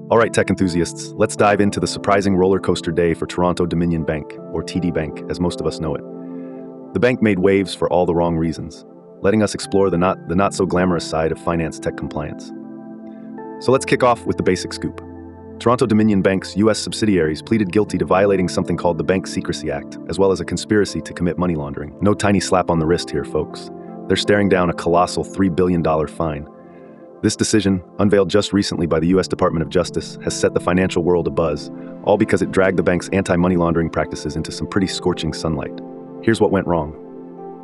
All right, tech enthusiasts, let's dive into the surprising roller coaster day for Toronto Dominion Bank, or TD Bank, as most of us know it. The bank made waves for all the wrong reasons, letting us explore the not so glamorous side of finance tech compliance. So let's kick off with the basic scoop. Toronto Dominion Bank's U.S. subsidiaries pleaded guilty to violating something called the Bank Secrecy Act, as well as a conspiracy to commit money laundering. No tiny slap on the wrist here, folks. They're staring down a colossal $3 billion fine. This decision, unveiled just recently by the U.S. Department of Justice, has set the financial world abuzz, all because it dragged the bank's anti-money laundering practices into some pretty scorching sunlight. Here's what went wrong.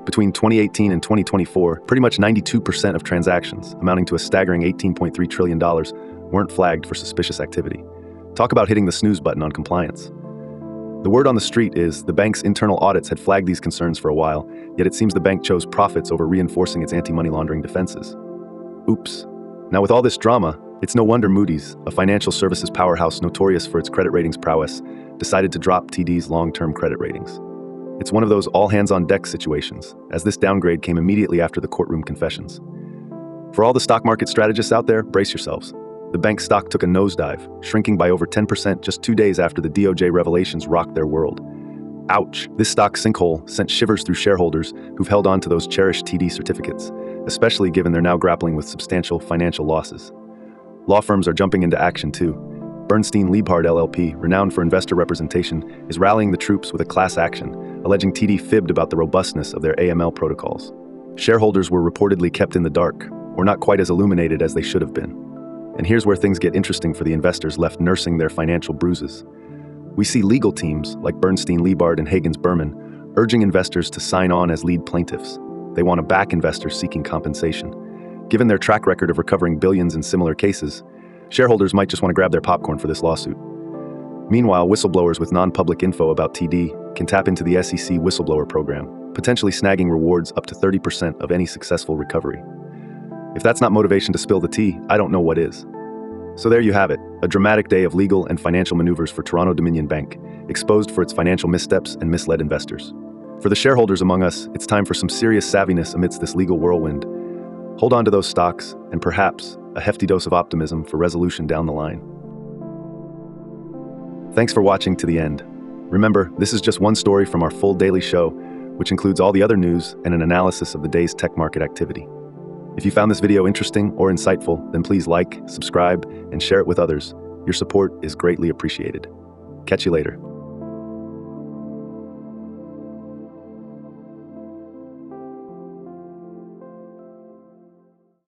Between 2018 and 2024, pretty much 92% of transactions, amounting to a staggering $18.3 trillion, weren't flagged for suspicious activity. Talk about hitting the snooze button on compliance. The word on the street is the bank's internal audits had flagged these concerns for a while, yet it seems the bank chose profits over reinforcing its anti-money laundering defenses. Oops. Now with all this drama, it's no wonder Moody's, a financial services powerhouse notorious for its credit ratings prowess, decided to drop TD's long-term credit ratings. It's one of those all-hands-on-deck situations, as this downgrade came immediately after the courtroom confessions. For all the stock market strategists out there, brace yourselves. The bank's stock took a nosedive, shrinking by over 10% just 2 days after the DOJ revelations rocked their world. Ouch! This stock sinkhole sent shivers through shareholders who've held on to those cherished TD certificates, especially given they're now grappling with substantial financial losses. Law firms are jumping into action too. Bernstein Liebhard LLP, renowned for investor representation, is rallying the troops with a class action, alleging TD fibbed about the robustness of their AML protocols. Shareholders were reportedly kept in the dark, or not quite as illuminated as they should have been. And here's where things get interesting for the investors left nursing their financial bruises. We see legal teams like Bernstein Liebhard and Hagens Berman urging investors to sign on as lead plaintiffs. They want to back investors seeking compensation. Given their track record of recovering billions in similar cases, shareholders might just want to grab their popcorn for this lawsuit. Meanwhile, whistleblowers with non-public info about TD can tap into the SEC whistleblower program, potentially snagging rewards up to 30% of any successful recovery. If that's not motivation to spill the tea, I don't know what is. So there you have it, a dramatic day of legal and financial maneuvers for Toronto Dominion Bank, exposed for its financial missteps and misled investors. For the shareholders among us, it's time for some serious savviness amidst this legal whirlwind. Hold on to those stocks, and perhaps a hefty dose of optimism for resolution down the line. Thanks for watching to the end. Remember, this is just one story from our full daily show, which includes all the other news and an analysis of the day's tech market activity. If you found this video interesting or insightful, then please like, subscribe, and share it with others. Your support is greatly appreciated. Catch you later.